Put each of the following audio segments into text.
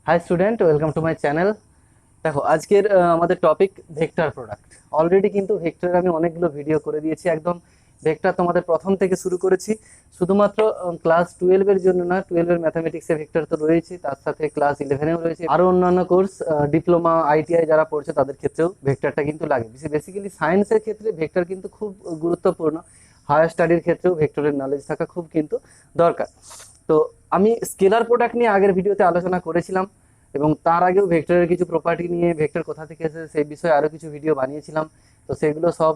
High student, welcome to my channel. দেখো আজকের আমাদের টপিক ভেক্টর প্রোডাক্ট। অলরেডি কিন্তু ভেক্টর আমি অনেকগুলো ভিডিও করে দিয়েছি। একদম ভেক্টর তোমাদের প্রথম থেকে শুরু করেছি। শুধুমাত্র ক্লাস 12-এর জন্য না, 12-এর ম্যাথামেটিক্সে ভেক্টর তো রয়েছে, তার সাথে ক্লাস 11-এও রয়েছে। আরও অন্যান্য কোর্স, ডিপ্লোমা, আইটিআই যারা পড়ছে তাদের ক্ষেত্রেও ভেক্টরটা কিন্তু লাগে। বেসিক্যালি সায়েন্সের ক্ষেত্রে ভেক্টর কিন্তু খুব গুরুত্বপূর্ণ। হায়ার স্টাডির ক্ষেত্রেও ভেক্টরের নলেজ থাকা খুব কিন্তু দরকার। তো আমি স্কেলার প্রোডাক্ট নিয়ে আগের ভিডিওতে আলোচনা করেছিলাম, এবং তার আগেও ভেক্টরের কিছু প্রপার্টি নিয়ে, ভেক্টর কোথা থেকে এসেছে সেই বিষয়ে আরও কিছু ভিডিও বানিয়েছিলাম। তো সেগুলো সব,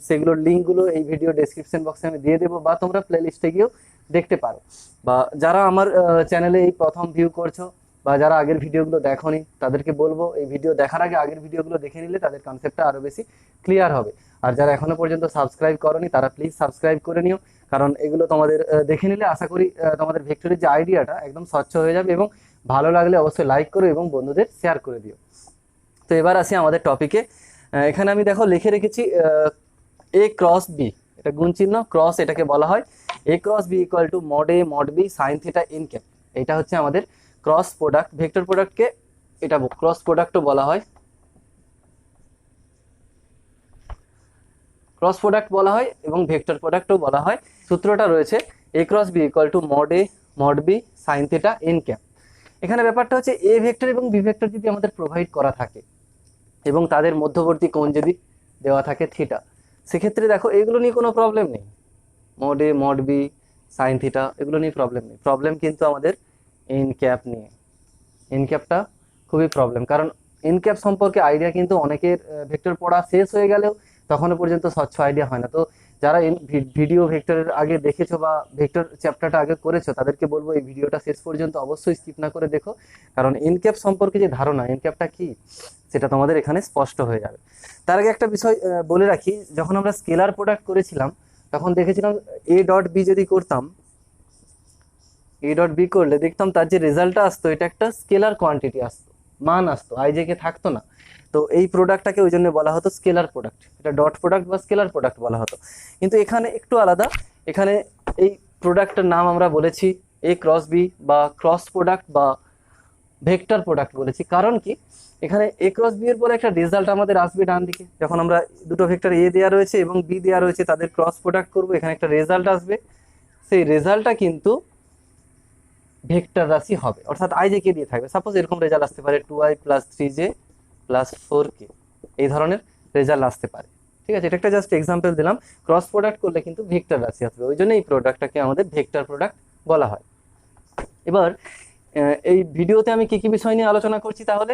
সেগুলোর লিঙ্কগুলো এই ভিডিও ডেসক্রিপশন বক্সে আমি দিয়ে দেবো, বা তোমরা প্লে লিস্টে গিয়েও দেখতে পারো। বা যারা আমার চ্যানেলে এই প্রথম ভিউ করছো, বা যারা আগের ভিডিওগুলো দেখোনি, তাদেরকে বলবো এই ভিডিও দেখার আগে আগের ভিডিওগুলো দেখে নিলে তাদের কনসেপ্টটা আরও বেশি ক্লিয়ার হবে। আর যারা এখনো পর্যন্ত সাবস্ক্রাইব করনি তারা প্লিজ সাবস্ক্রাইব করে নিও, কারণ এগুলো তোমাদের দেখে নিলে আশা করি তোমাদের ভেক্টরের যে আইডিয়াটা একদম স্বচ্ছ হয়ে যাবে। এবং ভালো লাগলে অবশ্যই লাইক করো এবং বন্ধুদের শেয়ার করে দিও। তো এবার আসি আমাদের টপিকে। এখানে আমি দেখো লিখে রেখেছি এ ক্রস বি, এটা গুণ চিহ্ন, ক্রস এটাকে বলা হয়। A cross B equal to mod A mod B sine theta n cap. এটা হচ্ছে আমাদের ক্রস প্রোডাক্ট। ভেক্টর প্রোডাক্টকে এটা ক্রস প্রোডাক্টও বলা হয়, ক্রস প্রোডাক্ট বলা হয় এবং ভেক্টর প্রোডাক্টও বলা হয়। সূত্রটা রয়েছে A cross B equal to mod A mod B sine theta n cap. এখানে ব্যাপারটা হচ্ছে এ ভেক্টর এবং বি ভেক্টর যদি আমাদের প্রোভাইড করা থাকে এবং তাদের মধ্যবর্তী কোণ যদি দেওয়া থাকে থিটা, সেক্ষেত্রে দেখো এগুলো নিয়ে কোনো প্রবলেম নেই। Mod A mod B sine theta এগুলো নিয়ে প্রবলেম নেই। প্রবলেম কিন্তু আমাদের এন ক্যাপ নিয়ে। এন ক্যাপটা খুবই প্রবলেম, কারণ এন ক্যাপ সম্পর্কে আইডিয়া কিন্তু অনেকের ভেক্টর পড়া শেষ হয়ে গেলেও তখনও পর্যন্ত স্বচ্ছ আইডিয়া হয় না। তো যারা ভিডিও ভেক্টরের আগে দেখেছো বা ভেক্টর চ্যাপ্টারটা আগে করেছো, তাদেরকে বলবো এই ভিডিওটা শেষ পর্যন্ত অবশ্যই স্কিপ না করে দেখো, কারণ এন ক্যাপ সম্পর্কে যে ধারণা, এন ক্যাপটা কি, সেটা তোমাদের এখানে স্পষ্ট হয়ে যাবে। তার আগে একটা বিষয় বলে রাখি, যখন আমরা স্কেলার প্রোডাক্ট করেছিলাম তখন দেখেছিলাম এ ডট বি যদি করতাম, এ ডট বি করলে দেখতাম তার যে রেজাল্টটা আসতো এটা একটা স্কেলার কোয়ান্টিটি আসতো, মান আসতো, আইজেকে থাকতো না। তো এই প্রোডাক্টটাকে ওই জন্য বলা হতো স্কেলার প্রোডাক্ট, এটা ডট প্রোডাক্ট বা স্কেলার প্রোডাক্ট বলা হতো। কিন্তু এখানে একটু আলাদা। এখানে এই প্রোডাক্টের নাম আমরা বলেছি এ ক্রস বি বা ক্রস প্রোডাক্ট বা ভেক্টর প্রোডাক্ট বলেছি। কারণ কি, এখানে এ ক্রস বি এর পরে একটা রেজাল্ট আমাদের আসবে ডান দিকে। যখন আমরা দুটো ভেক্টর এ দেওয়া রয়েছে এবং বি দেওয়া রয়েছে, তাদের ক্রস প্রোডাক্ট করবো, এখানে একটা রেজাল্ট আসবে। সেই রেজাল্টটা কিন্তু ভেক্টর রাশি হবে, অর্থাৎ আই জে কে দিয়ে থাকবে। সাপোজ এরকম রেজাল্ট আসতে পারে 2i + 3j + 4k, এই ধরনের রেজাল্ট আসতে পারে। ঠিক আছে, এটা একটা জাস্ট এক্সাম্পল দিলাম। ক্রস প্রোডাক্ট করলে কিন্তু ভেক্টর রাশি আসবে, ওই জন্য এই প্রোডাক্টটাকে আমাদের ভেক্টর প্রোডাক্ট বলা হয়। এবার এই ভিডিওতে আমি কি কি বিষয় নিয়ে আলোচনা করছি, তাহলে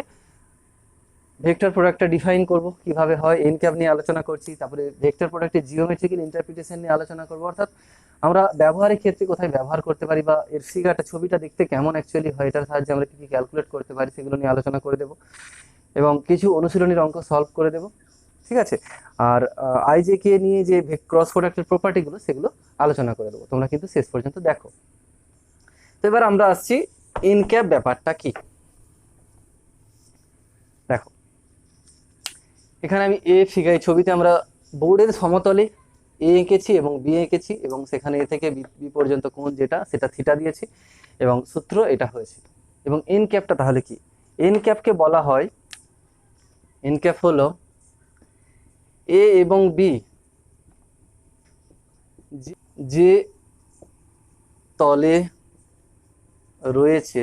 ভেক্টর প্রোডাক্টটা ডিফাইন করব কিভাবে হয়, এন ক্যাপ নিয়ে আলোচনা করছি, তারপরে ভেক্টর প্রোডাক্টের জিওমেট্রিক্যাল ইন্টারপ্রিটেশন নিয়ে আলোচনা করব, অর্থাৎ আমরা ব্যবহারিক ক্ষেত্রে কোথায় ব্যবহার করতে পারি, বা এর ফিগারটা, ছবিটা দেখতে কেমন অ্যাকচুয়ালি হয়, এটার সাহায্যে আমরা কি কি ক্যালকুলেট করতে পারি সেগুলো নিয়ে আলোচনা করে দেব, এবং কিছু অনুশীলনীর অঙ্ক সলভ করে দেব। ঠিক আছে, আর আইজেকে নিয়ে যে ক্রস প্রোডাক্টের প্রপার্টিগুলো সেগুলো আলোচনা করে দেবো। তোমরা কিন্তু শেষ পর্যন্ত দেখো। তো এবার আমরা আসছি এন ক্যাপ ব্যাপারটা কি। দেখো এখানে আমি এ ফিগার, ছবিতে আমরা বোর্ডের সমতলে এ এঁকেছি এবং বি এঁকেছি, এবং সেখানে এ থেকে বি পর্যন্ত কোণ যেটা, সেটা থিটা দিয়েছি, এবং সূত্র এটা হয়েছে। এবং এন ক্যাপটা তাহলে কি, এন ক্যাপকে বলা হয়, এন ক্যাপ হলো এ এবং বি যে তলে রয়েছে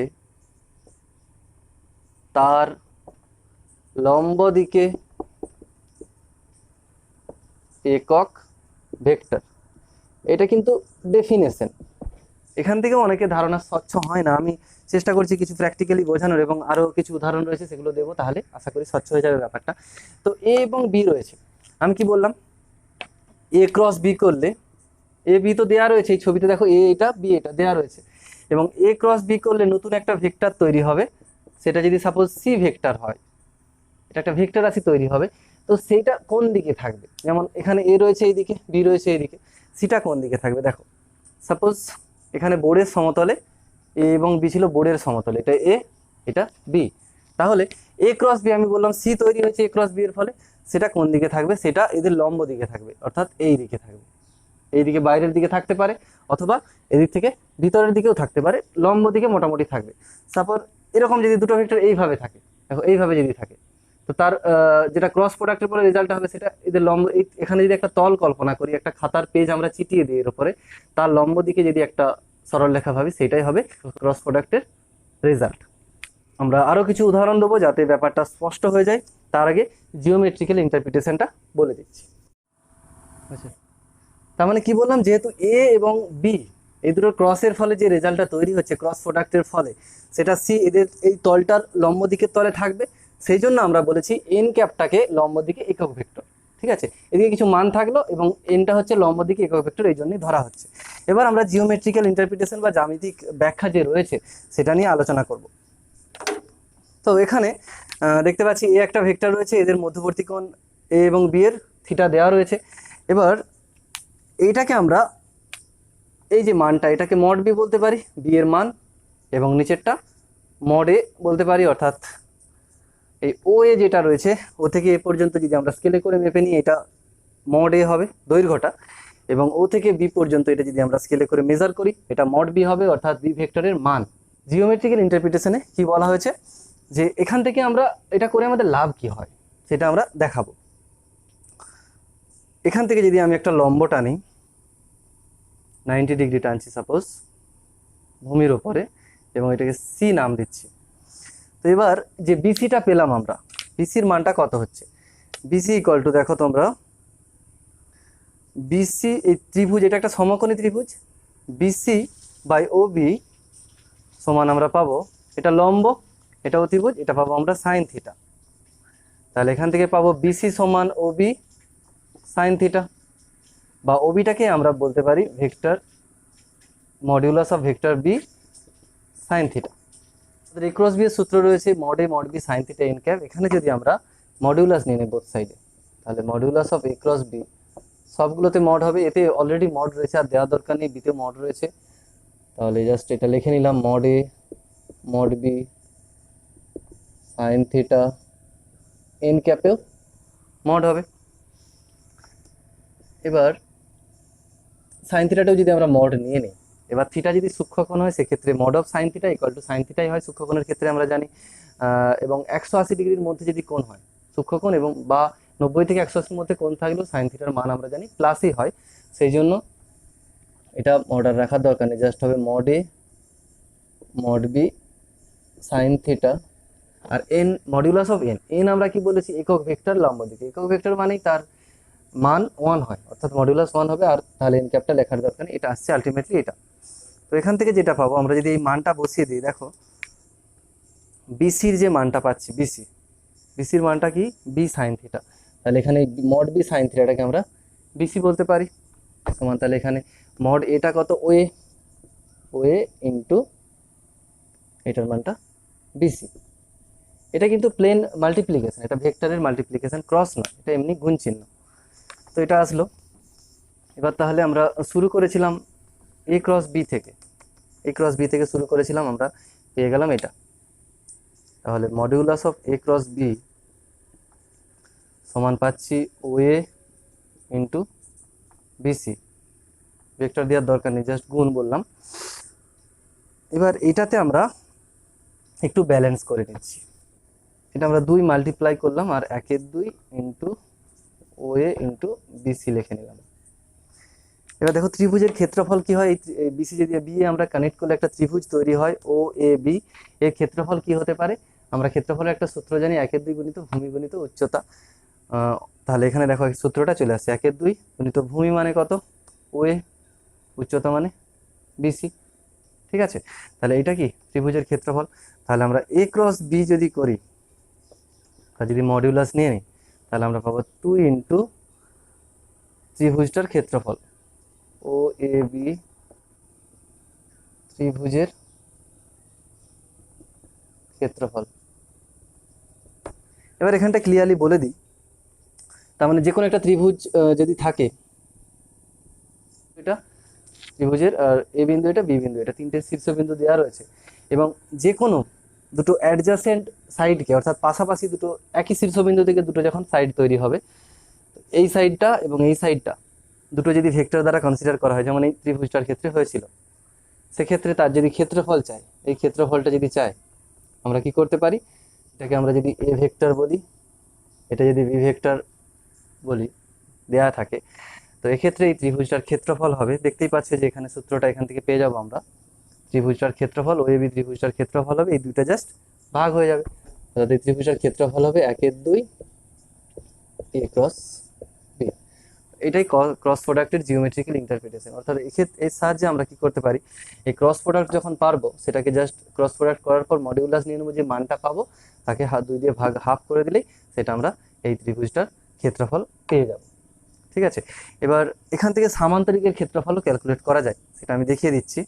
তার লম্ব দিকে একক ভেক্টর। এটা কিন্তু ডেফিনেশন। এখান থেকে অনেকে ধারণা স্বচ্ছ হয় না, আমি চেষ্টা করছি কিছু প্র্যাকটিক্যালি বোঝানোর, এবং আরও কিছু উদাহরণ রয়েছে সেগুলো দেবো, তাহলে আশা করি স্বচ্ছ হয়ে যাবে ব্যাপারটা। তো এ এবং বি রয়েছে, আমি কি বললাম, এ ক্রস বি করলে, এ বি তো দেওয়া রয়েছে এই ছবিতে, দেখো এ এটা বি এটা দেওয়া রয়েছে, এবং এ ক্রস বি করলে নতুন একটা ভেক্টর তৈরি হবে। সেটা যদি সাপোজ সি ভেক্টর হয়, এটা একটা ভেক্টর রাশি তৈরি হবে। তো সেইটা কোন দিকে থাকবে, যেমন এখানে এ রয়েছে এইদিকে, বি রয়েছে এইদিকে, সিটা কোন দিকে থাকবে। দেখো সাপোজ এখানে বোর্ডের সমতলে এ এবং বি ছিল, বোর্ডের সমতলে এটা এ এটা বি, তাহলে এ ক্রস বি আমি বললাম সি তৈরি হয়েছে এ ক্রস বি এর ফলে, সেটা কোন দিকে থাকবে, সেটা এদের লম্ব দিকে থাকবে, অর্থাৎ এই দিকে থাকবে। এইদিকে বাইরের দিকে থাকতে পারে, অথবা এদিক থেকে ভিতরের দিকেও থাকতে পারে, লম্ব দিকে মোটামুটি থাকবে। সাপোজ এরকম যদি দুটো ভেক্টর এইভাবে থাকে, দেখো এইভাবে যদি থাকে, তো তার যেটা ক্রস প্রোডাক্টের পরে রেজাল্টটা হবে সেটা এদের লম্ব এখানে যদি একটা তল কল্পনা করি, একটা খাতার পেজ আমরা চিটিয়ে দিই এর উপরে, তার লম্ব দিকে যদি একটা সরল রেখা ভাবি, সেটাই হবে ক্রস প্রোডাক্টের রেজাল্ট। আমরা আরো কিছু উদাহরণ দেবো যাতে ব্যাপারটা স্পষ্ট হয়ে যায়। তার আগে জিওমেট্রিক্যাল ইন্টারপ্রিটেশনটা বলে দিচ্ছি। আচ্ছা, তার মানে কি বললাম, যেহেতু এ এবং বি এই দুটো ক্রসের ফলে যে রেজাল্টটা তৈরি হচ্ছে ক্রস প্রোডাক্টের ফলে, সেটা সি এদের এই তলটার লম্ব দিকের তলে থাকবে, সেই জন্য আমরা বলেছি এন ক্যাপটাকে লম্ব দিকে একক ভেক্টর। ঠিক আছে, এদিকে কিছু মান থাকলো এবং এনটা হচ্ছে লম্ব দিকে একক ভেক্টর, এই জন্যই ধরা হচ্ছে। এবার আমরা জিওমেট্রিক্যাল ইন্টারপ্রিটেশন বা জ্যামিতিক ব্যাখ্যা যে রয়েছে সেটা নিয়ে আলোচনা করব। তো এখানে দেখতে পাচ্ছি এ একটা ভেক্টর রয়েছে, এদের মধ্যবর্তী কোণ এ এবং বি এর থিটা দেওয়া রয়েছে। এবার এইটাকে আমরা এই যে মানটা, এটাকে মড বি বলতে পারি, বি এর মান, এবং নিচেরটা মড এ বলতে পারি, অর্থাৎ এই ও এ যেটা রয়েছে ও থেকে এ পর্যন্ত যদি আমরা স্কেলে করে মেপে নিই, এটা মড এ হবে দৈর্ঘ্যটা, এবং ও থেকে বি পর্যন্ত এটা যদি আমরা স্কেলে করে মেজার করি, এটা মড বি হবে, অর্থাৎ বি ভেক্টরের মান। জিওমেট্রিক্যাল ইন্টারপ্রিটেশনে কি বলা হয়েছে, যে এখান থেকে আমরা এটা করে আমাদের লাভ কি হয় সেটা আমরা দেখাবো। এখান থেকে যদি আমি একটা লম্ব টানি, 90 ডিগ্রি টানছি সাপোজ ভূমির ওপরে, এবং এটাকে সি নাম দিচ্ছি। তো এবার যে বিসিটা পেলাম আমরা, বিসির মানটা কত হচ্ছে, বিসি ইকুয়াল টু, দেখো তোমরা, বিসি এই ত্রিভুজ, এটা একটা সমকোণী ত্রিভুজ, বিসি বাই ও বি সমান আমরা পাবো, এটা লম্ব, এটা অতিভুজ, এটা পাবো আমরা সাইন থিটা। তাহলে এখান থেকে পাবো বিসি সমান ও বি সাইন থিটা, বা ওবিটাকে আমরা বলতে পারি vector modulus of vector B sine theta. আমাদের এ ক্রস বি এর সূত্র রয়েছে mod A mod B sine theta N cap. এখানে যদি আমরা মডিউলাস নিয়ে নেই বোথ সাইডে, তাহলে modulus of A cross B, সবগুলোতে মড হবে, এতে অলরেডি মড রয়েছে আর দেওয়ার দরকার নেই, বিতে মড রয়েছে, তাহলে জাস্ট এটা লিখে নিলাম, mod A mod B sine theta n ক্যাপেও মড হবে। এবার সাইন থিটাটাও যদি আমরা মড নিয়ে নিই, এবার থিটা যদি সূক্ষ্মকোণ হয় সেক্ষেত্রে mod of sine theta equal to sine থিটাই হয় সূক্ষ্মকোণের ক্ষেত্রে আমরা জানি, এবং 180 ডিগ্রির মধ্যে যদি কোণ হয় সূক্ষ্মকোণ, এবং বা 90 থেকে 180-র মধ্যে কোণ থাকলেও সাইন থিটার মান আমরা জানি প্লাসই হয়, সেই জন্য এটা মডার রাখার দরকার নেই, জাস্ট হবে mod A mod B sine theta, আর N modulus of N, N আমরা কি বলেছি, একক ভেক্টর লম্ব দিকে, একক ভেক্টর মানেই তার মান 1 হয়, অর্থাৎ মডিউলাস 1 হবে, আর তাহলে এন ক্যাপটা লেখার দরকার নেই, এটা আসছে আলটিমেটলি এটা। তো এখান থেকে যেটা পাবো আমরা যদি এই মানটা বসিয়ে দিই, দেখো বিসির যে মানটা পাচ্ছি, বিসির মানটা কি, বি সাইন থিটা, তাহলে এখানে মড বি সাইন থিটাটাকে আমরা বিসি বলতে পারি, সমান, তাহলে এখানে মড এটা কত, ওএ ইন্টু এটার মানটা বিসি। এটা কিন্তু প্লেন মাল্টিপ্লিকেশন, এটা ভেক্টরের মাল্টিপ্লিকেশন, ক্রস না, এটা এমনি গুণ চিহ্ন। তো এটা আসলো। এবার তাহলে আমরা শুরু করেছিলাম এ ক্রস বি থেকে, এ ক্রস বি থেকে শুরু করেছিলাম, আমরা পেয়ে গেলাম এটা, তাহলে modulus of A cross B সমান পাচ্ছি ওএ ইন্টু বিসি, ভেক্টর দেওয়ার দরকার নেই, জাস্ট গুণ বললাম। এবার এটাতে আমরা একটু ব্যালেন্স করে নিচ্ছি, এটা আমরা 2 মাল্টিপ্লাই করলাম, আর 1-2 ইন্টু ওএ ইন্টু বিসি লিখে নিলাম। এবার দেখো ত্রিভুজের ক্ষেত্রফল কি হয়, এই বিসি যদি বি আমরা কানেক্ট করলে একটা ত্রিভুজ তৈরি হয় ও এ বি, এর ক্ষেত্রফল কি হতে পারে, আমরা ক্ষেত্রফলের একটা সূত্র জানি, 1/2 গুণিত ভূমি গুণিত উচ্চতা। তাহলে এখানে দেখো সূত্রটা চলে আসছে, 1/2 গুণিত ভূমি মানে কত, ওএ, উচ্চতা মানে বিসি। ঠিক আছে, তাহলে এটা কি ত্রিভুজের ক্ষেত্রফল। তাহলে আমরা এ ক্রস বি যদি করি, আর যদি মডিউলাস নিয়ে নিই, তাহলে আমরা পাবো 2 ইন্টু ত্রিভুজটার ক্ষেত্রফল, ও এ বি ত্রিভুজের ক্ষেত্রফল। এবার এখানটা ক্লিয়ারলি বলে দিই, তার মানে যে কোনো একটা ত্রিভুজ যদি থাকে, এটা ত্রিভুজের, আর এ বিন্দু এটা, বি বিন্দু এটা, তিনটে শীর্ষবিন্দু দেওয়া রয়েছে, এবং যে কোনো দুটো অ্যাডজাসেন্ট সাইডকে, অর্থাৎ পাশাপাশি দুটো একই শীর্ষবিন্দু থেকে দুটো যখন সাইড তৈরি হবে, এই সাইডটা এবং এই সাইডটা দুটো যদি ভেক্টর দ্বারা কনসিডার করা হয়, যেমন এই ত্রিভুজটার ক্ষেত্রে হয়েছিল, সেক্ষেত্রে তার যদি ক্ষেত্রফল চায়, এই ক্ষেত্রফলটা যদি চায়, আমরা কি করতে পারি, এটাকে আমরা যদি এ ভেক্টর বলি, এটা যদি বি ভেক্টর বলি দেয়া থাকে, তো এক্ষেত্রে এই ত্রিভুজটার ক্ষেত্রফল হবে, দেখতেই পাচ্ছি যে এখানে সূত্রটা এখান থেকে পেয়ে যাবো আমরা, ত্রিভুজটার ক্ষেত্রফল ও এ বি ত্রিভুজটার ক্ষেত্রফল হবে, এই দুইটা জাস্ট ভাগ হয়ে যাবে, অর্থাৎ এই ত্রিভুজটার ক্ষেত্রফল হবে 1/2 এ ক্রস বি। এটাই ক্রস প্রোডাক্টের জিওমেট্রিক্যাল ইন্টারপ্রিটেশন। অর্থাৎ এর সাহায্যে আমরা কি করতে পারি, এই ক্রস প্রোডাক্ট যখন পারবো সেটাকে জাস্ট ক্রস প্রোডাক্ট করার পর মডিউলাস নিয়ে নেবো, যে মানটা পাবো তাকে দুই দিয়ে ভাগ হাফ করে দিলেই সেটা আমরা এই ত্রিভুজটার ক্ষেত্রফল পেয়ে যাব। ঠিক আছে, এবার এখান থেকে সামান্তরিকের ক্ষেত্রফলও ক্যালকুলেট করা যায়, সেটা আমি দেখিয়ে দিচ্ছি।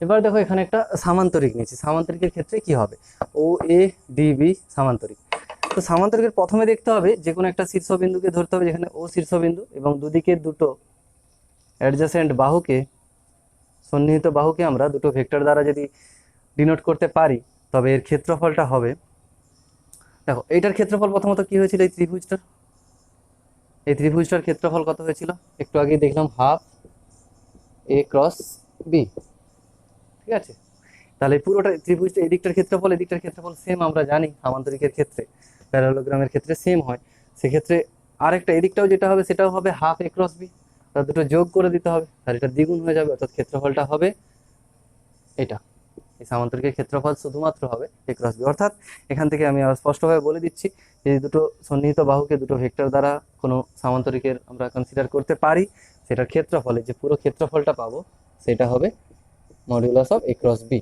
এবার দেখো এখানে একটা সামান্তরিক নিয়েছি, সামান্তরিকের ক্ষেত্রে কি হবে, ও এ ডি বি সামান্তরিক। তো সামান্তরিকের প্রথমে দেখতে হবে যে কোনো একটা শীর্ষবিন্দুকে ধরতে হবে, যেখানে ও শীর্ষবিন্দু এবং দুদিকের দুটো অ্যাডজাসেন্ট বাহুকে, সন্নিহিত বাহুকে আমরা দুটো ভেক্টর দ্বারা যদি ডিনোট করতে পারি, তবে এর ক্ষেত্রফলটা হবে, দেখো এইটার ক্ষেত্রফল প্রথমত কি হয়েছিল, এই ত্রিভুজটার ক্ষেত্রফল কত হয়েছিল, একটু আগে দেখলাম হাফ এ ক্রস বি। ঠিক আছে, তাহলে পুরোটা ত্রিভুজটা এদিকটার ক্ষেত্রফল সেম আমরা জানি, সামান্তরিকের ক্ষেত্রে প্যারালোগ্রামের ক্ষেত্রে সেম হয়, সেক্ষেত্রে আরেকটা এদিকটাও যেটা হবে সেটাও হবে হাফ এ ক্রস বি, তার দুটো যোগ করে দিতে হবে, তাহলে এটা দ্বিগুণ হয়ে যাবে, অর্থাৎ ক্ষেত্রফলটা হবে এটা, এই সামান্তরিকের ক্ষেত্রফল শুধুমাত্র হবে এ ক্রস বি। অর্থাৎ এখান থেকে আমি স্পষ্টভাবে বলে দিচ্ছি, যে দুটো সন্নিহিত বাহুকে দুটো ভেক্টর দ্বারা কোনো সামান্তরিকের আমরা কনসিডার করতে পারি, সেটার ক্ষেত্রফলে যে পুরো ক্ষেত্রফলটা পাবো সেটা হবে modulus of A cross B.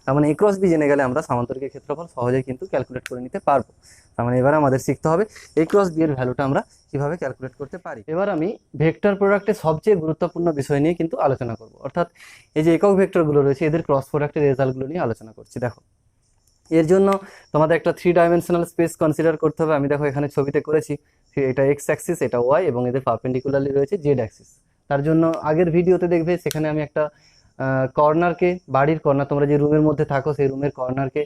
তার মানে এ ক্রস বি জেনে গেলে আমরা সামান্তরিকের ক্ষেত্রফল সহজেই কিন্তু ক্যালকুলেট করে নিতে পারবো। তার মানে এবার আমাদের শিখতে হবে এ ক্রস বি এর ভ্যালুটা আমরা কিভাবে ক্যালকুলেট করতে পারি। এবার আমি ভেক্টর প্রোডাক্টের সবচেয়ে গুরুত্বপূর্ণ বিষয় নিয়ে কিন্তু আলোচনা করব, অর্থাৎ এই যে একক ভেক্টরগুলো রয়েছে এদের ক্রস প্রোডাক্টের রেজাল্টগুলো নিয়ে আলোচনা করছি। দেখো এর জন্য তোমাদের একটা 3 ডাইমেনশনাল স্পেস কনসিডার করতে হবে। আমি দেখো এখানে ছবিতে করেছি, এটা এক্স অ্যাক্সিস, এটা ওয়াই, এবং এদের পারপেন্ডিকুলারলি রয়েছে জেড অ্যাক্সিস। তার জন্য আগের ভিডিওতে দেখবে সেখানে আমি একটা কর্নারকে, বাড়ির কর্নার, তোমরা যে রুমের মধ্যে থাকো সেই রুমের কর্নারকে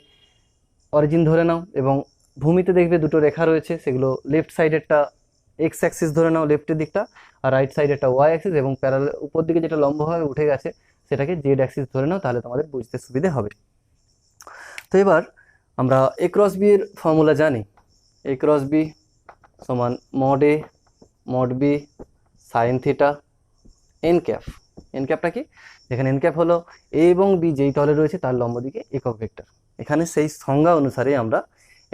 অরিজিন ধরে নাও, এবং ভূমিতে দেখবে দুটো রেখা রয়েছে, সেগুলো লেফট সাইডেরটা এক্স অ্যাক্সিস ধরে নাও লেফটের দিকটা, আর রাইট সাইডেরটা ওয়াই অ্যাক্সিস, এবং প্যারালাল উপর দিকে যেটা লম্বভাবে উঠে গেছে সেটাকে জেড অ্যাক্সিস ধরে নাও, তাহলে তোমাদের বুঝতে সুবিধে হবে। তো এবার আমরা এ ক্রস বি এর ফর্মুলা জানি, এ ক্রস বি সমান mod A mod B sine theta N cap. N ক্যাপটা কি, যেখানে এন ক্যাপ হলো এ এবং বি যেই তলে রয়েছে তার লম্ব দিকে একক ভেক্টর। এখানে সেই সংজ্ঞা অনুসারে আমরা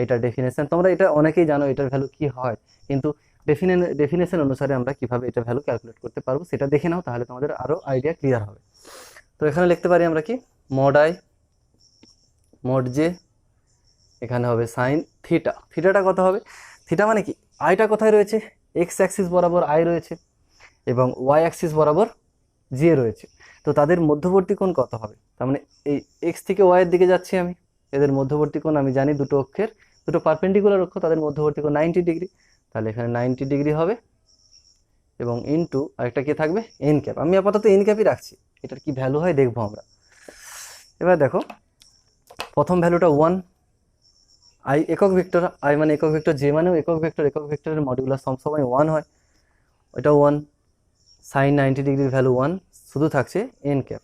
এটা ডেফিনেশন, তোমরা এটা অনেকেই জানো এটার ভ্যালু কি হয়, কিন্তু ডেফিনেশন অনুসারে আমরা কিভাবে এটা ভ্যালু ক্যালকুলেট করতে পারবো সেটা দেখে নাও, তাহলে তোমাদের আরো আইডিয়া ক্লিয়ার হবে। তো এখানে লিখতে পারি আমরা কি, মড আই মড জে, এখানে হবে সাইন থিটা। থিটাটা কত হবে, থিটা মানে কি, আইটা কোথায় রয়েছে, এক্স অ্যাক্সিস বরাবর আই রয়েছে এবং ওয়াই অ্যাক্সিস বরাবর জে রয়েছে, তো তাদের মধ্যবর্তী কোণ কত হবে, তার মানে এই এক্স থেকে ওয়াই এর দিকে যাচ্ছি আমি, এদের মধ্যবর্তী কোণ আমি জানি, দুটো অক্ষের দুটো পারপেন্ডিকুলার অক্ষ, তাদের মধ্যবর্তী কোণ 90 ডিগ্রি, তাহলে এখানে 90 ডিগ্রি হবে, এবং ইনটু আরেকটা কে থাকবে এন ক্যাপ। আমি আপাতত এন ক্যাপই রাখছি, এটার কি ভ্যালু হয় দেখবো আমরা। এবার দেখো প্রথম ভ্যালুটা 1, আই একক ভেক্টর, আই মানে একক ভেক্টর, জে মানেও একক ভেক্টর, একক ভেক্টরের মডিউলাস সবসময় 1 হয়, ওইটা 1, সাইন 90 ডিগ্রির ভ্যালু 1, শুধু থাকছে এন ক্যাপ,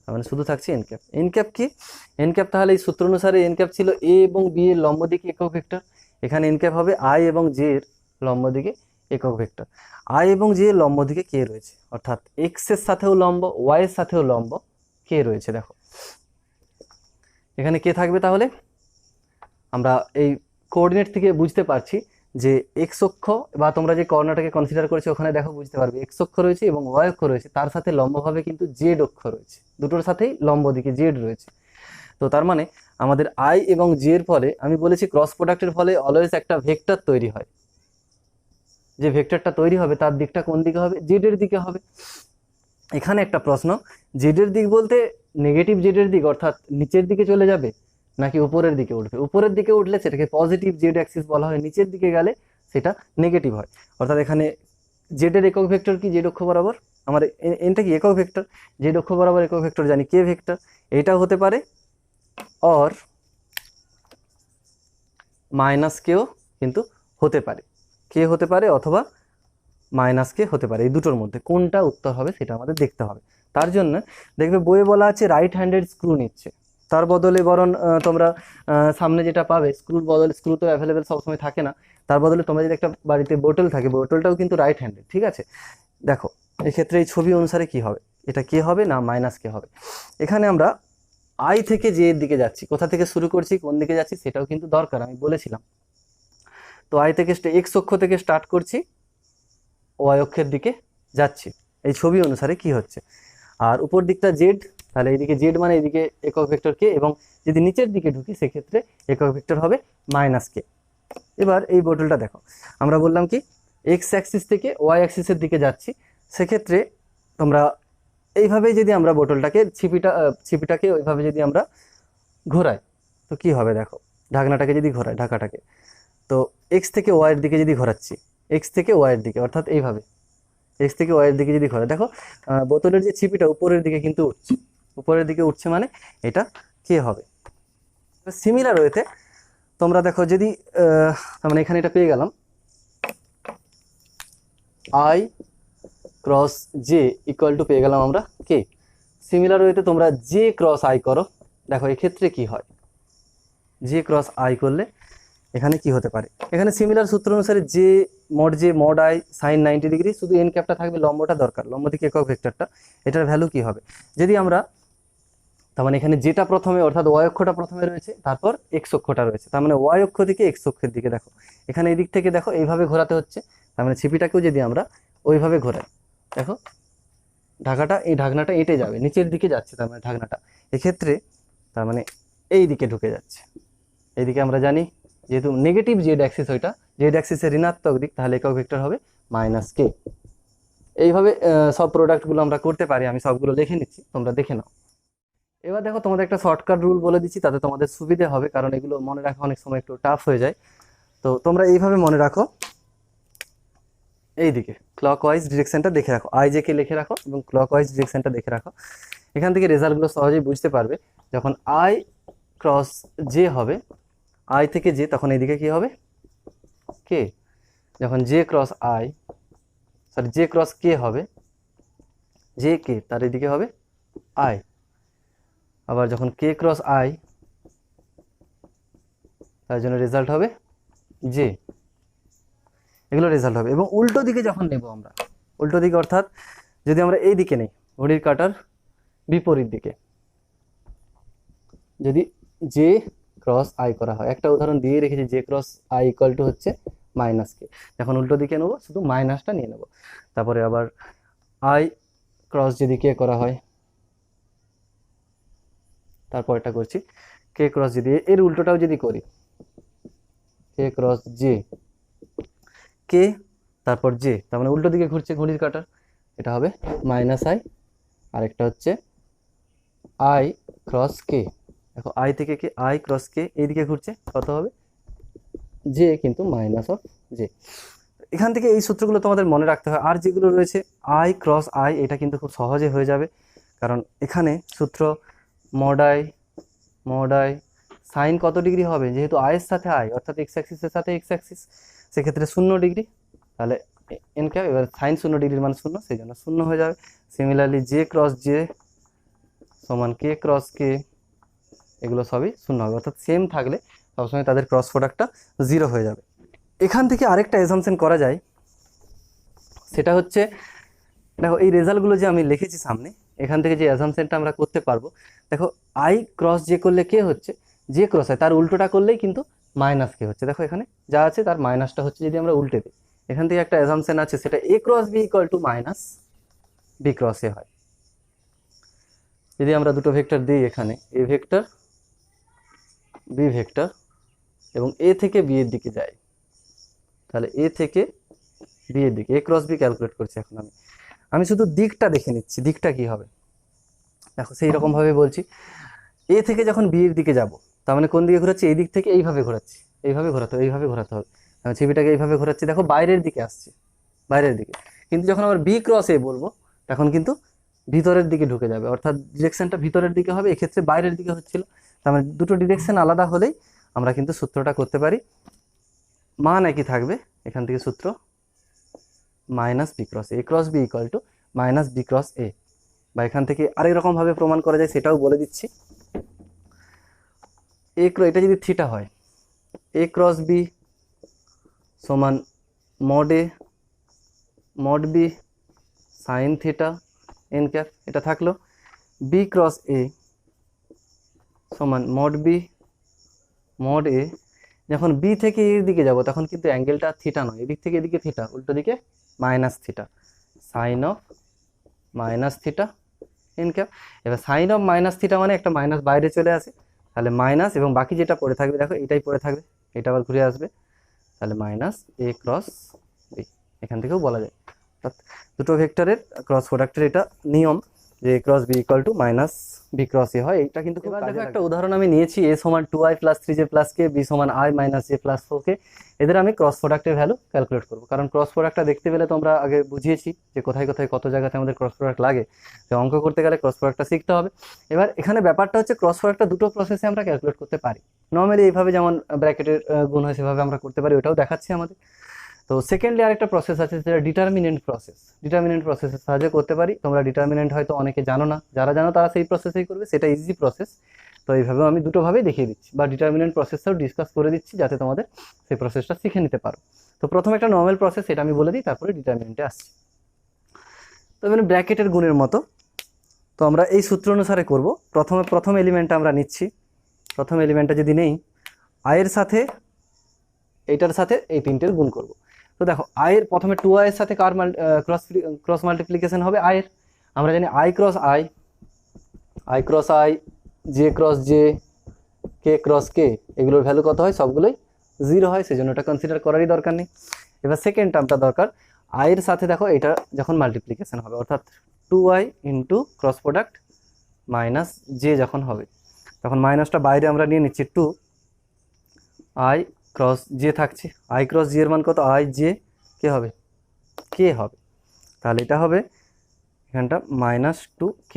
মানে শুধু থাকছে এন ক্যাপ। এন ক্যাপ কি, এন ক্যাপ তাহলে এই সূত্র অনুসারে এন ক্যাপ ছিল এ এবং বি এর লম্ব দিকে একক ভেক্টর, এখানে এন ক্যাপ হবে আই এবং জে এর লম্ব দিকে একক ভেক্টর। আই এবং জে এর লম্ব দিকে কে রয়েছে, অর্থাৎ এক্স এর সাথেও লম্ব, ওয়াই এর সাথেও লম্ব কে রয়েছে, দেখো এখানে কে থাকবে, তাহলে আমরা এই কোঅর্ডিনেট থেকে বুঝতে পারছি যে এক্স অক্ষ, বা তোমরা যে কর্নারটাকে কনসিডার করেছো ওখানে দেখো বুঝতে পারবে এক্স অক্ষ রয়েছে এবং ওয়াই অক্ষ রয়েছে, তার সাথে লম্বভাবে কিন্তু জেড অক্ষ রয়েছে, দুটোর সাথেই লম্ব দিকে জেড রয়েছে। তো তার মানে আমাদের আই এবং জে এর ফলে, আমি বলেছি ক্রস প্রোডাক্টের ফলে অলওয়েজ একটা ভেক্টর তৈরি হয়, যে ভেক্টরটা তৈরি হবে তার দিকটা কোন দিকে হবে, জেড এর দিকে হবে। এখানে একটা প্রশ্ন, জেড এর দিক বলতে নেগেটিভ জেড এর দিক, অর্থাৎ নিচের দিকে চলে যাবে নাকি উপরের দিকে উঠবে, উপরের দিকে উঠলে সেটাকে পজিটিভ জেড অ্যাক্সিস বলা হয়, নিচের দিকে গেলে সেটা নেগেটিভ হয়। অর্থাৎ এখানে জেড এর একক ভেক্টর কি, জেড অক্ষ বরাবর, আমার এনটা কি একক ভেক্টর, জেড অক্ষ বরাবর একক ভেক্টর জানি কে ভেক্টর, এটাও হতে পারে, অর মাইনাস কেও কিন্তু হতে পারে, কে হতে পারে অথবা মাইনাস কে হতে পারে, এই দুটোর মধ্যে কোনটা উত্তর হবে সেটা আমাদের দেখতে হবে। তার জন্য দেখবে বইয়ে বলা আছে রাইট হ্যান্ডেড স্ক্রু নিচ্ছে, তার বদলে বরং তোমরা সামনে যেটা পাবে, স্ক্রুর বদলে, স্ক্রু তো অ্যাভেলেবেল সবসময় থাকে না, তার বদলে তোমরা যদি একটা বাড়িতে বোতল থাকে, বোতলটাও কিন্তু রাইট হ্যান্ডেড, ঠিক আছে। দেখো এক্ষেত্রে এই ছবি অনুসারে কি হবে, এটা কে হবে না মাইনাস কে হবে। এখানে আমরা আই থেকে জে এর দিকে যাচ্ছি, কোথা থেকে শুরু করছি কোন দিকে যাচ্ছি সেটাও কিন্তু দরকার, আমি বলেছিলাম। তো আই থেকে এক্স অক্ষ থেকে স্টার্ট করছি, ওয়াই অক্ষের দিকে যাচ্ছি, এই ছবি অনুসারে কি হচ্ছে। আর উপর দিকটা জেড, তাহলে এইদিকে জেড মানে এইদিকে একক ভেক্টর কে, এবং যদি নিচের দিকে ঢুকি সেক্ষেত্রে একক ভেক্টর হবে মাইনাস কে। এবার এই বোতলটা দেখো, আমরা বললাম কি এক্স অ্যাক্সিস থেকে ওয়াই অ্যাক্সিসের দিকে যাচ্ছি, সেক্ষেত্রে তোমরা এইভাবেই যদি আমরা বোতলটাকে ছিপিটাকে ওইভাবে যদি আমরা ঘোরাই তো কি হবে, দেখো ঢাকনাটাকে যদি ঘোরাই, ঢাকাটাকে, তো এক্স থেকে ওয়াইয়ের দিকে যদি ঘোরাচ্ছি, এক্স থেকে ওয়াইয়ের দিকে, অর্থাৎ এইভাবে এক্স থেকে ওয়াইয়ের দিকে যদি ঘোরাই, দেখো বোতলের যে ছিপিটা উপরের দিকে কিন্তু উঠছে, উপরের দিকে উঠছে মানে এটা কে হবে। সিমিলার ওয়েতে তোমরা দেখো যদি মানে এখানে এটা পেয়ে গেলাম I cross J equal to পেয়ে গেলাম আমরা কে। সিমিলার ওয়েতে তোমরা জে ক্রস আই করো, দেখো এক্ষেত্রে কি হয়, জে ক্রস আই করলে এখানে কি হতে পারে। এখানে সিমিলার সূত্র অনুসারে J mod i sine 90 degree, শুধু এন ক্যাপটা থাকবে, লম্বটা দরকার, লম্ব দিকে একক ভেক্টরটা, এটার ভ্যালু কি হবে যদি আমরা, তার মানে এখানে যেটা প্রথমে অর্থাৎ ওয়াই অক্ষটা প্রথমে রয়েছে, তারপর এক্স অক্ষটা রয়েছে, তার মানে ওয়াই অক্ষ থেকে এক্স অক্ষের দিকে দেখো, এখানে এই দিক থেকে দেখো এইভাবে ঘোরাতে হচ্ছে, তার মানে ছিপিটাকেও যদি আমরা ওইভাবে ঘোরাই, দেখো ঢাকাটা, এই ঢাকনাটা এঁটে যাবে, নিচের দিকে যাচ্ছে, তার মানে ঢাকনাটা এক্ষেত্রে তার মানে এই দিকে ঢুকে যাচ্ছে। এইদিকে আমরা জানি যেহেতু নেগেটিভ জেড অ্যাক্সিস, ওইটা জেড অ্যাক্সিসের ঋণাত্মক দিক, তাহলে একক ভেক্টর হবে মাইনাস কে। এইভাবে সব প্রোডাক্টগুলো আমরা করতে পারি, আমি সবগুলো লিখে নিচ্ছি, তোমরা দেখে নাও। এবার দেখো তোমাদের একটা শর্টকাট রুল বলে দিচ্ছি, তাতে তোমাদের সুবিধে হবে, কারণ এগুলো মনে রাখা অনেক সময় একটু টাফ হয়ে যায়। তো তোমরা এইভাবে মনে রাখো, এইদিকে ক্লকওয়াইজ ডিরেকশনটা দেখে রাখো, আই জে কে লিখে রাখো এবং ক্লকওয়াইজ ডিরেকশনটা দেখে রাখো, এখান থেকে রেজাল্টগুলো সহজেই বুঝতে পারবে। যখন আই ক্রস জে হবে, আই থেকে জে, তখন এইদিকে কি হবে কে। যখন J cross I, sorry J cross কে হবে, জে কে, তার এদিকে হবে আই। আবার যখন কে ক্রস আই, তার জন্য রেজাল্ট হবে জে, এগুলো রেজাল্ট হবে। এবং উল্টো দিকে যখন নেব আমরা, উল্টো দিকে অর্থাৎ যদি আমরা এই দিকে নেই, ঘড়ির কাঁটার বিপরীত দিকে যদি জে ক্রস আই করা হয়, একটা উদাহরণ দিয়ে রেখেছি, J cross I equal to হচ্ছে মাইনাস কে, যখন উল্টো দিকে নেবো শুধু মাইনাসটা নিয়ে নেব। তারপরে আবার আই ক্রস যদি কে করা হয়, তারপর এটা করছি কে ক্রস যদি, এর উল্টোটাও যদি করি, কে ক্রস জে, কে তারপর জে, তার মানে উল্টো দিকে ঘুরছে ঘড়ির কাঁটার, এটা হবে মাইনাস আই। আরেকটা হচ্ছে আই ক্রস কে, দেখো আই থেকে কে, আই ক্রস কে এইদিকে ঘুরছে, কত হবে জে, কিন্তু মাইনাস অফ জে। এখান থেকে এই সূত্রগুলো তোমাদের মনে রাখতে হয়। আর যেগুলো রয়েছে আই ক্রস আই, এটা কিন্তু খুব সহজে হয়ে যাবে, কারণ এখানে সূত্র মড আই সাইন কত ডিগ্রি হবে, যেহেতু আয়ের সাথে আই অর্থাৎ এক্স অ্যাক্সিসের সাথে এক্স অ্যাক্সিস, সেক্ষেত্রে 0 ডিগ্রি, তাহলে এন ক্যাপ, এবার সাইন 0 ডিগ্রির মান 0, সেই জন্য 0 হয়ে যাবে। সিমিলারলি জে ক্রস জে সমান কে ক্রস কে, এগুলো সবই 0 হবে, অর্থাৎ সেম থাকলে সবসময় তাদের ক্রস প্রোডাক্টটা 0 হয়ে যাবে। এখান থেকে আরেকটা অ্যাসাম্পশন করা যায়, সেটা হচ্ছে দেখো এই রেজাল্টগুলো যে আমি লিখেছি সামনে, এখান থেকে যে অ্যাসাম্পশনটা আমরা করতে পারবো, দেখো আই ক্রস জে করলে কে হচ্ছে, জে ক্রস হয়, তার উল্টোটা করলেই কিন্তু মাইনাস কে হচ্ছে, দেখো এখানে যা আছে তার মাইনাসটা হচ্ছে যদি আমরা উল্টে দিই। এখান থেকে একটা অ্যাসাম্পশন আছে, সেটা A cross B equal to minus B cross A হয়। যদি আমরা দুটো ভেক্টর দিই এখানে, এ ভেক্টর বি ভেক্টর, এবং এ থেকে বি এর দিকে যাই, তাহলে এ থেকে বি এর দিকে, এ ক্রস বি ক্যালকুলেট করছি এখন আমি শুধু দিকটা দেখে নিচ্ছি, দিকটা কি হবে। দেখো সেই রকম ভাবে বলছি, এ থেকে যখন বি এর দিকে যাব, তার মানে কোন দিকে ঘোরাচ্ছি, এই দিক থেকে এইভাবে ঘোরাচ্ছি, এইভাবে ঘোরাতে হবে, আমি ছবিটাকে এইভাবে ঘোরাচ্ছি, দেখো বাইরের দিকে আসছে, বাইরের দিকে। কিন্তু যখন আবার বি ক্রস এ বলবো, তখন কিন্তু ভিতরের দিকে ঢুকে যাবে, অর্থাৎ ডিরেকশনটা ভিতরের দিকে হবে, এক্ষেত্রে বাইরের দিকে হচ্ছিল, তার মানে দুটো ডিরেকশন আলাদা হলেই আমরা কিন্তু সূত্রটা করতে পারি, মান একই থাকবে। এখান থেকে সূত্র minus B cross A cross B equal to minus B cross A, বা এখান থেকে আরেক রকম ভাবে প্রমাণ করা যায় সেটাও বলে দিচ্ছি। এটা যদি থিটা হয়, এ ক্রস বি সমান mod B sine theta N cap, এটা থাকলো। বি ক্রস এ সমান মড এ, যখন বি থেকে এর দিকে যাব তখন কিন্তু অ্যাঙ্গেলটা থিটা নয়, এদিক থেকে এদিকে থিটা, উল্টো দিকে minus theta, sine of minus theta N cap. এবার সাইন অফ মাইনাস থিটা মানে একটা মাইনাস বাইরে চলে আসে, তাহলে মাইনাস, এবং বাকি যেটা পড়ে থাকবে দেখো এটাই পড়ে থাকবে, এটা আবার ঘুরে আসবে, তাহলে মাইনাস এ ক্রস বি, এখান থেকেও বলা যায়। অর্থাৎ দুটো ভেক্টরের ক্রস প্রোডাক্টের এটা নিয়ম যে A cross B equal to minus B cross A হয়, এটা কিন্তু। এবার দেখো একটা উদাহরণ আমি নিয়েছি, এ সমান 2i প্লাস 3j প্লাস কে, বি সমান i minus J plus 4k। এদের আমি ক্রস প্রোডাক্টের ভ্যালু ক্যালকুলেট করবো, কারণ ক্রস প্রোডাক্টটা দেখতে পেলে তোমরা আগে বুঝিয়েছি যে কোথায় কোথায় কত জায়গাতে আমাদের ক্রস প্রোডাক্ট লাগে, তো অঙ্ক করতে গেলে ক্রস প্রোডাক্টটা শিখতে হবে। এবার এখানে ব্যাপারটা হচ্ছে ক্রস প্রোডাক্টটা দুটো প্রসেসে আমরা ক্যালকুলেট করতে পারি। নর্মালি এইভাবে যেমন ব্র্যাকেটের গুণ হয় সেভাবে আমরা করতে পারি, ওটাও দেখাচ্ছি আমাদের। তো সেকেন্ডলি আরেকটা প্রসেস আছে যেটা ডিটারমিনেন্ট প্রসেসের সাহায্যে করতে পারি। তোমরা ডিটারমিনেন্ট হয়তো অনেকে জানো না, যারা জানো তারা সেই প্রসেসেই করবে, সেটা ইজি প্রসেস। তো এইভাবে আমি দুটোভাবেই দেখিয়ে দিচ্ছি, বা ডিটারমিনেন্ট প্রসেসটাও ডিসকাস করে দিচ্ছি যাতে তোমাদের সেই প্রসেসটা শিখে নিতে পারো। তো প্রথমে একটা নর্মাল প্রসেস, এটা আমি বলে দিই, তারপরে ডিটারমিনেন্টে আসছি। তো মানে ব্র্যাকেটের গুণের মতো, তো আমরা এই সূত্র অনুসারে করব। প্রথম এলিমেন্টটা আমরা নিচ্ছি, প্রথম এলিমেন্টটা যদি নেই, আয়ের সাথে এইটার সাথে এই তিনটের গুণ করব। তো দেখো আয়ের প্রথমে 2i এর সাথে কার ক্রস মাল্টিপ্লিকেশন হবে আয়ের, আমরা জানি i cross I, J cross J, K cross কে, এগুলোর ভ্যালু কত হয়, সবগুলোই 0 হয়, সেজন্য এটা কনসিডার করারই দরকার নেই। এবার সেকেন্ড টার্মটা দরকার, আয়ের সাথে দেখো এটা যখন মাল্টিপ্লিকেশন হবে, অর্থাৎ 2i into cross product minus J যখন হবে, তখন মাইনাসটা বাইরে আমরা নিয়ে নিচ্ছি, 2i ক্রস জে থাকছে, আই ক্রস জি এর মান কত, আই জে কে হবে, কে হবে, তাহলে এটা হবে এখানটা -2k।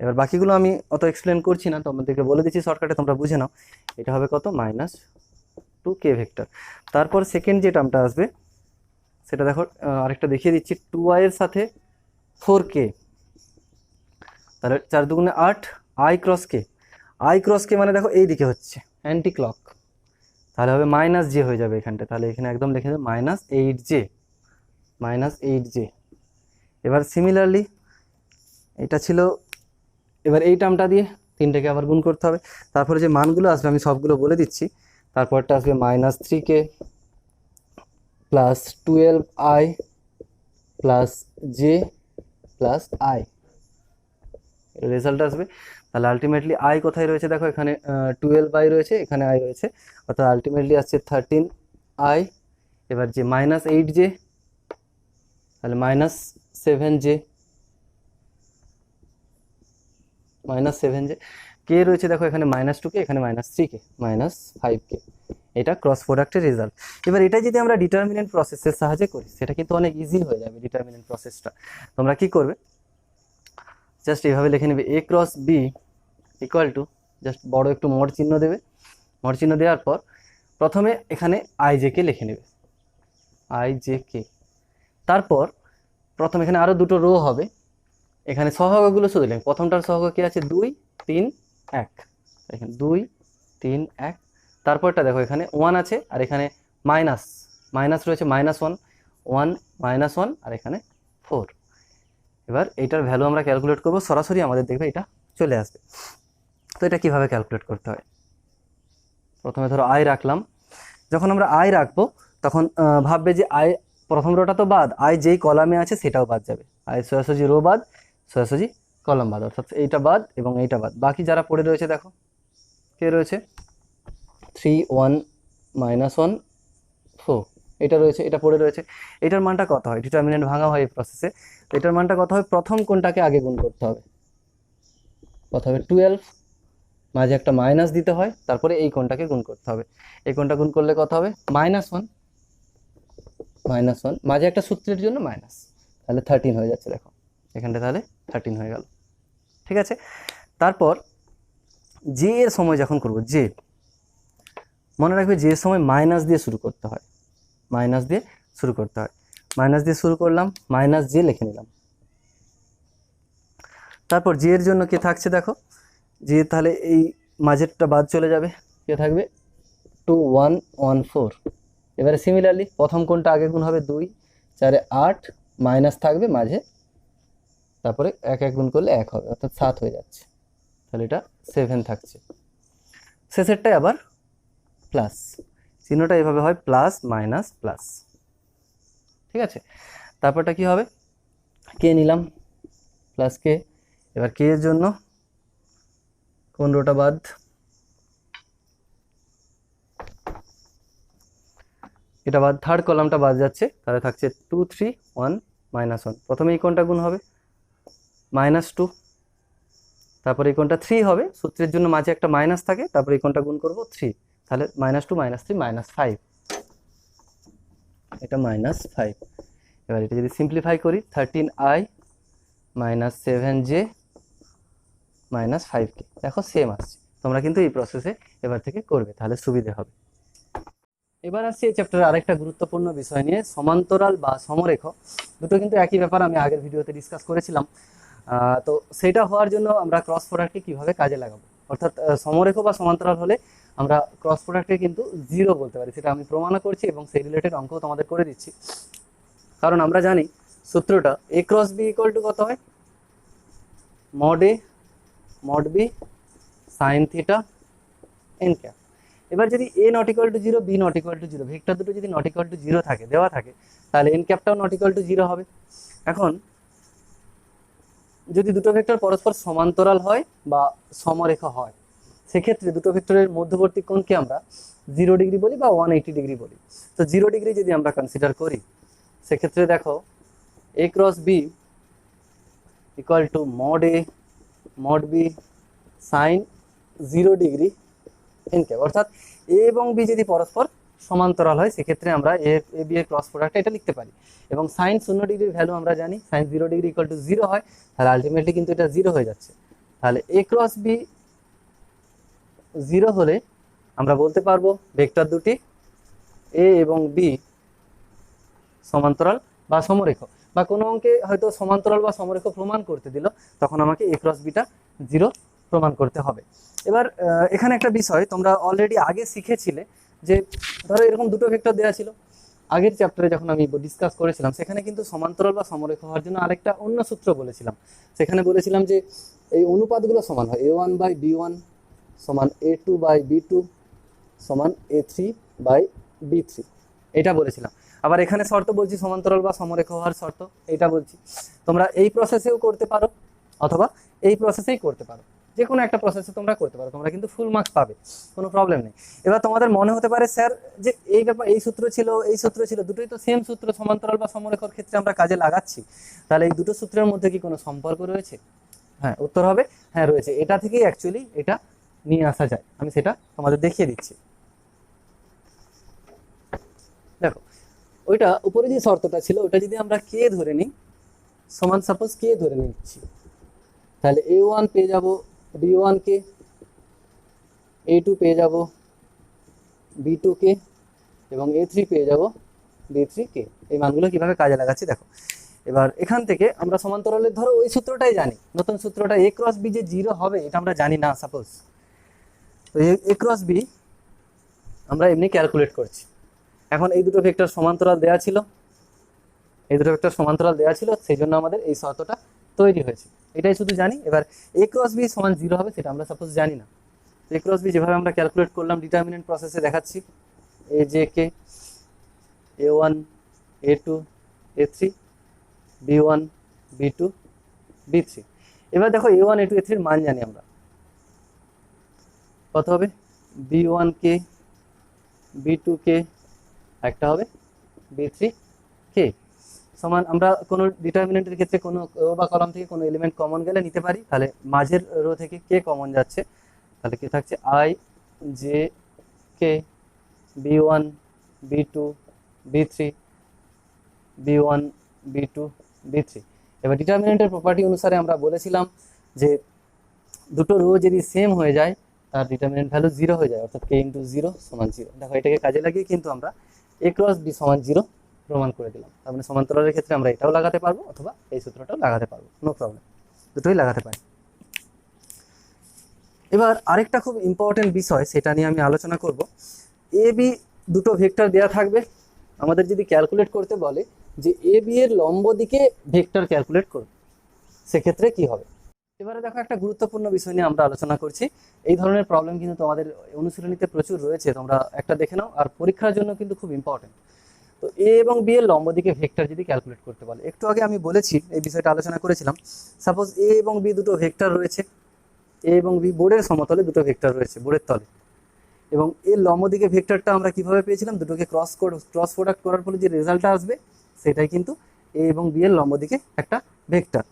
এবার বাকিগুলো আমি অত এক্সপ্লেন করছি না, তোমাদেরকে বলে দিচ্ছি শর্টকাটে, তোমরা বুঝে নাও। এটা হবে কত, -2k ভেক্টর। তারপর সেকেন্ড যে টার্মটা আসবে সেটা দেখো, আরেকটা দেখিয়ে দিচ্ছি, 2i এর সাথে 4k, তাহলে 4 দুগুণে 8, আই ক্রস কে মানে দেখো এই দিকে হচ্ছে অ্যান্টি ক্লক, তাহলে হবে মাইনাস জে হয়ে যাবে এখানটা, তাহলে এখানে একদম লিখে দেবে -8j। এবার সিমিলারলি এটা ছিল, এবার এই টার্মটা দিয়ে তিনটাকে আবার গুণ করতে হবে। তারপরে যে মানগুলো আসবে আমি সবগুলো বলে দিচ্ছি। তারপরটা আসবে -3k plus 12i plus J plus I, result আসবে। তাহলে আলটিমেটলি আই কোথায় রয়েছে দেখো, এখানে 12i রয়েছে, এখানে আই রয়েছে, অর্থাৎ আলটিমেটলি আসছে 13i। এবার যে -8j, তাহলে -7j, কে রয়েছে দেখো এখানে -2k, এখানে -3k, -5k। এটা ক্রস প্রোডাক্টের রেজাল্ট। এবার এটা যদি আমরা ডিটারমিনেন্ট প্রসেসের সাহায্যে করি, সেটা কিন্তু অনেক ইজি হয়ে যাবে ডিটারমিনেন্ট প্রসেসটা। তোমরা কি করবে, জাস্ট এইভাবে লিখে নেবে, A cross B equal to, just বড় একটু মড চিহ্ন দেবে, মড চিহ্ন দেওয়ার পর প্রথমে এখানে আইজেকে লিখে নেবে, আইজেকে। তারপর প্রথম এখানে আরও দুটো রো হবে, এখানে সহগগুলো শুধু লিখবে। প্রথমটার সহগ কি আছে, 2 3 1, এখানে 2 3 1। তারপরটা দেখো এখানে 1 আছে, আর এখানে মাইনাস রয়েছে, -1 1 আর এখানে 4। এবার এইটার ভ্যালু আমরা ক্যালকুলেট করব, সরাসরি আমাদের দেখবে এটা চলে আসবে। তো এটা কিভাবে ক্যালকুলেট করতে হয়, প্রথমে ধরো আই রাখলাম, যখন আমরা আই রাখবো তখন ভাববে যে আই প্রথম রোটা তো বাদ, আই যেই কলামে আছে সেটাও বাদ যাবে, আই সোজাসুজি রো বাদ, সোজাসুজি কলাম বাদ, অর্থাৎ এইটা বাদ এবং এইটা বাদ। বাকি যারা পড়ে রয়েছে দেখো, কে রয়েছে 3 1 -1 4, এটা রয়েছে, এটা পড়ে রয়েছে। এটার মানটা কত হয়, ডিটারমিনেন্ট ভাঙা হয় এই প্রসেসে। এটার মানটা কত হয়, প্রথম কোনটাকে আগে গুণ করতে হবে, কত হবে 12, মাঝে একটা মাইনাস দিতে হয়, তারপরে এই কোণটাকে গুণ করতে হবে। এই কোণটা গুণ করলে কত হবে, -1, মাঝে একটা সূত্রের জন্য মাইনাস, তাহলে 13 হয়ে যাচ্ছে দেখো এখানটা, তাহলে 13 হয়ে গেল। ঠিক আছে, তারপর জে এর সময় যখন করব, জে মনে রাখবে যে সময় মাইনাস দিয়ে শুরু করতে হয়, মাইনাস দিয়ে শুরু করলাম, -j লিখে নিলাম। তারপর জে এর জন্য কি থাকছে দেখো, যে তাহলে এই মাঝেরটা বাদ চলে যাবে, কে থাকবে 2114। এবারে সিমিলারলি প্রথম কোণটা আগে গুণ হবে 2, 4 8, মাইনাস থাকবে মাঝে, তারপরে 1 1 গুণ করলে 1 হবে, অর্থাৎ 7 হয়ে যাচ্ছে। তাহলে এটা 7 থাকছে। শেষেরটাই আবার প্লাস, চিহ্নটা এভাবে হয় প্লাস মাইনাস প্লাস। ঠিক আছে, তারপরটা কি হবে, কে নিলাম প্লাস কে। এবার কে এর জন্য কোন রোটা বাদ, এটা বাদ, থার্ড কলামটা বাদ যাচ্ছে, তাহলে থাকছে 2 3 1 -1। প্রথমে এই কোণটা গুণ হবে -2, তারপরে এই কোণটা 3 হবে, সূত্রের জন্য মাঝে একটা মাইনাস থাকে, তারপরে এই কোণটা গুণ করব 3, তাহলে -2 -3 -5, এটা -5। এবার এটা যদি সিম্পলিফাই করি 13i - 7j -5k, দেখো সেম আসছে। তোমরা কিন্তু এই প্রসেসে এবার থেকে করবে, তাহলে সুবিধে হবে। এবার আসছি এই চ্যাপ্টারের আরেকটা গুরুত্বপূর্ণ বিষয় নিয়ে, সমান্তরাল বা সমরেখ। দুটো কিন্তু একই ব্যাপার, আমি আগের ভিডিওতে ডিসকাস করেছিলাম। তো সেটা হওয়ার জন্য আমরা ক্রস প্রোডাক্টকে কিভাবে কাজে লাগাবো, অর্থাৎ সমরেখ বা সমান্তরাল হলে আমরা ক্রস প্রোডাক্টকে কিন্তু 0 বলতে পারি, সেটা আমি প্রমাণও করছি এবং সেই রিলেটেড অঙ্কও তোমাদের করে দিচ্ছি। কারণ আমরা জানি সূত্রটা a cross b equal two কত হয়, mod a mod b sin theta n cap. এবার যদি a not equal to 0, b not equal to 0, vector দুটো যদি নট ইকুয়াল টু 0 থাকে, দেওয়া থাকে, তাহলে n ক্যাপটাও নট ইকুয়াল টু 0 হবে। এখন যদি দুটো ভেক্টর পরস্পর সমান্তরাল হয় বা সমরেখ হয়, সেক্ষেত্রে দুটো ভেক্টরের মধ্যবর্তী কোণকে আমরা 0 ডিগ্রি বলি বা 180 ডিগ্রি বলি। তো 0 ডিগ্রি যদি আমরা কনসিডার করি, সেক্ষেত্রে দেখো a cross b equal to mod a mod b sine 0 degree n cap. অর্থাৎ a এবং b যদি পরস্পর সমান্তরাল হয়, সেক্ষেত্রে আমরা a b এর ক্রস প্রোডাক্টটা এটা লিখতে পারি। এবং সাইন 0 ডিগ্রির ভ্যালু আমরা জানি, সাইন 0 ডিগ্রি ইকুয়াল টু 0 হয়, তাহলে আলটিমেটলি কিন্তু এটা 0 হয়ে যাচ্ছে। তাহলে a ক্রস b 0 হলে আমরা বলতে পারবো ভেক্টর দুটি a এবং b সমান্তরাল বা সমরেখ, বা কোনো অঙ্কে হয়তো সমান্তরাল বা সমরেখ প্রমাণ করতে দিল, তখন আমাকে a ক্রস বিটা 0 প্রমাণ করতে হবে। এবার এখানে একটা বিষয় তোমরা অলরেডি আগে শিখেছিলে, যে ধরো এরকম দুটো ভেক্টর দেওয়া ছিল, আগের চ্যাপ্টারে যখন আমি ডিসকাস করেছিলাম, সেখানে কিন্তু সমান্তরাল বা সমরেখ হওয়ার জন্য আরেকটা অন্য সূত্র বলেছিলাম। সেখানে বলেছিলাম যে এই অনুপাতগুলো সমান হয়, a1/b1 সমান a2/b2 সমান a3/b3, এটা বলেছিলাম। আবার এখানে শর্ত বলছি সমান্তরাল বা সমরেখ হওয়ার শর্ত, এটা বলছি। তোমরা এই প্রসেসেও করতে পারো অথবা এই প্রসেসেই করতে পারো, যে কোনো একটা প্রসেসে তোমরা করতে পারো, তোমরা কিন্তু ফুল মার্কস পাবে, কোনো প্রবলেম নেই। এবার তোমাদের মনে হতে পারে স্যার যে এই ব্যাপার, এই সূত্র ছিল এই সূত্র ছিল, দুটোই তো সেম সূত্র, সমান্তরাল বা সমরেখর ক্ষেত্রে আমরা কাজে লাগাচ্ছি, তাহলে এই দুটো সূত্রের মধ্যে কি কোনো সম্পর্ক রয়েছে? হ্যাঁ, উত্তর হবে হ্যাঁ রয়েছে। এটা থেকেই অ্যাকচুয়ালি এটা নিয়ে আসা যায়, আমি সেটা তোমাদের দেখিয়ে দিচ্ছি। দেখো, ওইটা উপরে যে শর্তটা ছিল, ওটা যদি আমরা কে ধরে নিই, সমান সাপোজ কে ধরে নিচ্ছি, তাহলে a1 পেয়ে যাব b1 কে, a2 পেয়ে যাব b2 কে, এবং a3 পেয়ে যাব b3 কে। এই মানগুলো কিভাবে কাজে লাগাচ্ছি দেখো। এবার এখান থেকে আমরা সমান্তরালের ধরো ওই সূত্রটাই জানি, নতুন সূত্রটা a ক্রস b যে 0 হবে, এটা আমরা জানি না সাপোজ। তো a ক্রস b আমরা এমনি ক্যালকুলেট করছি। এখন এই দুটো ভেক্টর সমান্তরাল দেওয়া ছিল, এই দুটো ভেক্টর সমান্তরাল দেওয়া ছিল, সেই জন্য আমাদের এই শর্তটা তৈরি হয়েছে, এটাই শুধু জানি। এবার a ক্রস b সমান 0 হবে, সেটা আমরা সাপোজ জানি না। তো a ক্রস b যেভাবে আমরা ক্যালকুলেট করলাম, ডিটারমিনেন্ট প্রসেসে দেখাচ্ছি, a j k a1 a2 a3 b1 b2 b3। এবার দেখো a1 a2 a3 এর মান জানি আমরা, কত হবে, b1 কে b2 কে, একটা হবে b3 কে, সমান আমরা কোনো ডিটারমিনেন্টের ক্ষেত্রে কোনো রো বা কলাম থেকে কোনো এলিমেন্ট কমন গেলে নিতে পারি, তাহলে মাঝের রো থেকে কে কমন যাচ্ছে, তাহলে কি থাকছে i j k b1 b2 b3 b1 b2 b3। এবার ডিটারমিনেন্টের প্রপার্টি অনুসারে আমরা বলেছিলাম যে দুটো রো যদি সেম হয়ে যায়, তার ডিটারমিনেন্ট ভ্যালু 0 হয়ে যায়, অর্থাৎ k × 0 সমান 0। দেখো, এটাকে কাজে লাগিয়ে কিন্তু আমরা a ক্রস b সমান 0 প্রমাণ করে দিলাম। তার মানে সমান্তরালের ক্ষেত্রে আমরা এটাও লাগাতে পারবো অথবা এই সূত্রটাও লাগাতে পারবো, নো প্রবলেম, দুটোই লাগাতে পারি। এবার আরেকটা খুব ইম্পর্টেন্ট বিষয়, সেটা নিয়ে আমি আলোচনা করব। এ বি দুটো ভেক্টর দেওয়া থাকবে, আমাদের যদি ক্যালকুলেট করতে বলে যে এ বি এর লম্ব দিকে ভেক্টর ক্যালকুলেট করবে, সেক্ষেত্রে কি হবে। এবারে দেখো, একটা গুরুত্বপূর্ণ বিষয় নিয়ে আমরা আলোচনা করছি। এই ধরনের প্রবলেম কিন্তু তোমাদের অনুশীলনীতে প্রচুর রয়েছে, তোমরা একটা দেখে নাও, আর পরীক্ষার জন্য কিন্তু খুব ইম্পর্টেন্ট। তো এ এবং বি এর লম্ব দিকে ভেক্টর যদি ক্যালকুলেট করতে বলে, একটু আগে আমি বলেছি, এই বিষয়টা আলোচনা করেছিলাম। সাপোজ এ এবং বি দুটো ভেক্টর রয়েছে, এ এবং বি বোর্ডের সমতলে দুটো ভেক্টর রয়েছে, বোর্ডের তলে, এবং এর লম্ব দিকে ভেক্টরটা আমরা কিভাবে পেয়েছিলাম, দুটোকে ক্রস প্রোডাক্ট করার ফলে যে রেজাল্টটা আসবে সেটাই কিন্তু এ এবং বি এর লম্ব দিকে একটা ভেক্টর।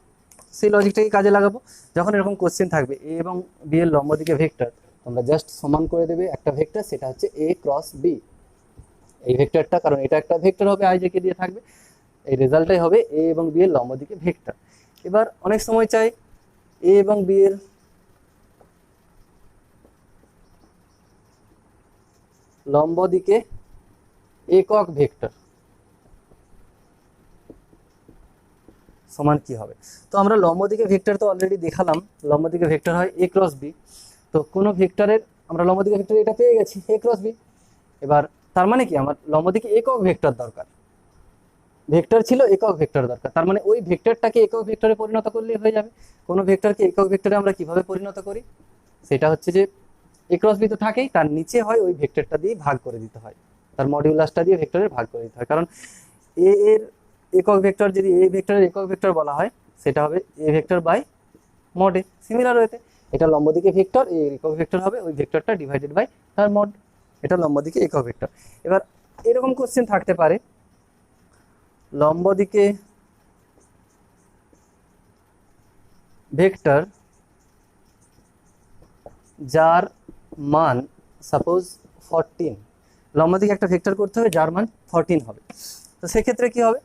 সেই লজিকটাকে কাজে লাগাবো। যখন এরকম কোশ্চেন থাকবে এ এবং বি এর লম্ব দিকে ভেক্টর, তোমরা জাস্ট সমান করে দেবে একটা ভেক্টর, সেটা হচ্ছে এ ক্রস বি, এই ভেক্টরটা, কারণ এটা একটা ভেক্টর হবে, আই জেকে দিয়ে থাকবে, এই রেজাল্টটাই হবে এ এবং বি এর লম্ব দিকে ভেক্টর। এবার অনেক সময় চাই এ এবং বি এর লম্ব দিকে একক ভেক্টর সমান কি হবে। তো আমরা লম্ব দিকে ভেক্টর তো অলরেডি দেখালাম, লম্ব দিকে ভেক্টর হয় এ ক্রস বি। তো কোনো ভেক্টরের আমরা লম্ব দিকে ভেক্টর এটা পেয়ে গেছি, এ ক্রস বি। এবার তার মানে কি, আমার লম্ব দিকে একক ভেক্টর দরকার, ভেক্টর ছিল একক ভেক্টর দরকার, তার মানে ওই ভেক্টরটাকে একক ভেক্টরে পরিণত করলেই হয়ে যাবে। কোনো ভেক্টরকে একক ভেক্টরে আমরা কিভাবে পরিণত করি, সেটা হচ্ছে যে এ ক্রস বি তো থাকেই, তার নিচে হয় ওই ভেক্টরটা দিয়ে ভাগ করে দিতে হয়, তার মডিউলাসটা দিয়ে ভেক্টরের ভাগ করে দিতে হয়। কারণ এ এর একক ভেক্টর যদি এ ভেক্টরের একক ভেক্টর বলা হয়, সেটা হবে A vector by mod A. Similar হয়েতে এটা লম্ব দিকে ভেক্টর, এ একক ভেক্টর হবে ওই ভেক্টরটা ডিভাইডেড বাই তার মড, এটা লম্ব দিকে একক ভেক্টর। এবার এরকম কোশ্চেন থাকতে পারে, লম্ব দিকে ভেক্টর যার মান সাপোজ 14, লম্ব দিকে একটা ভেক্টর করতে হবে যার মান 14 হবে। তো সেক্ষেত্রে কি হবে,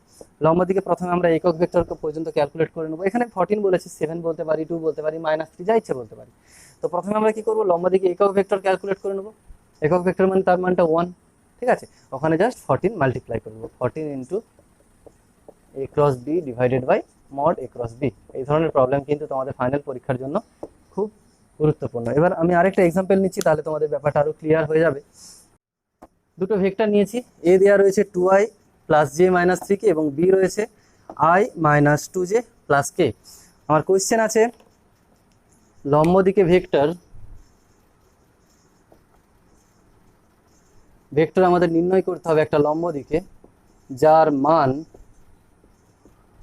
লম্ব দিকে প্রথমে আমরা একক ভেক্টর পর্যন্ত ক্যালকুলেট করে নেবো। এখানে 14 বলেছি, 7 বলতে পারি, 2 বলতে পারি, -3 যা ইচ্ছে বলতে পারি। তো প্রথমে আমরা কি করবো, লম্ব দিকে একক ভেক্টর ক্যালকুলেট করে নেবো। একক ভেক্টর মানে তার মানটা 1, ঠিক আছে। ওখানে জাস্ট 14 মাল্টিপ্লাই করবো, 14 into A cross B divided by mod A cross B. এই ধরনের প্রবলেম কিন্তু তোমাদের ফাইনাল পরীক্ষার জন্য খুব গুরুত্বপূর্ণ। এবার আমি আরেকটা এক্সাম্পল নিচ্ছি, তাহলে তোমাদের ব্যাপারটা আরো ক্লিয়ার হয়ে যাবে। দুটো ভেক্টর নিয়েছি, এ দেওয়া রয়েছে 2i plus J minus 3k এবং বি রয়েছে i মাইনাস 2j প্লাস কে। আমার কোয়েশ্চেন আছে, লম্ব দিকে ভেক্টর আমাদের নির্ণয় করতে হবে একটা লম্ব দিকে যার মান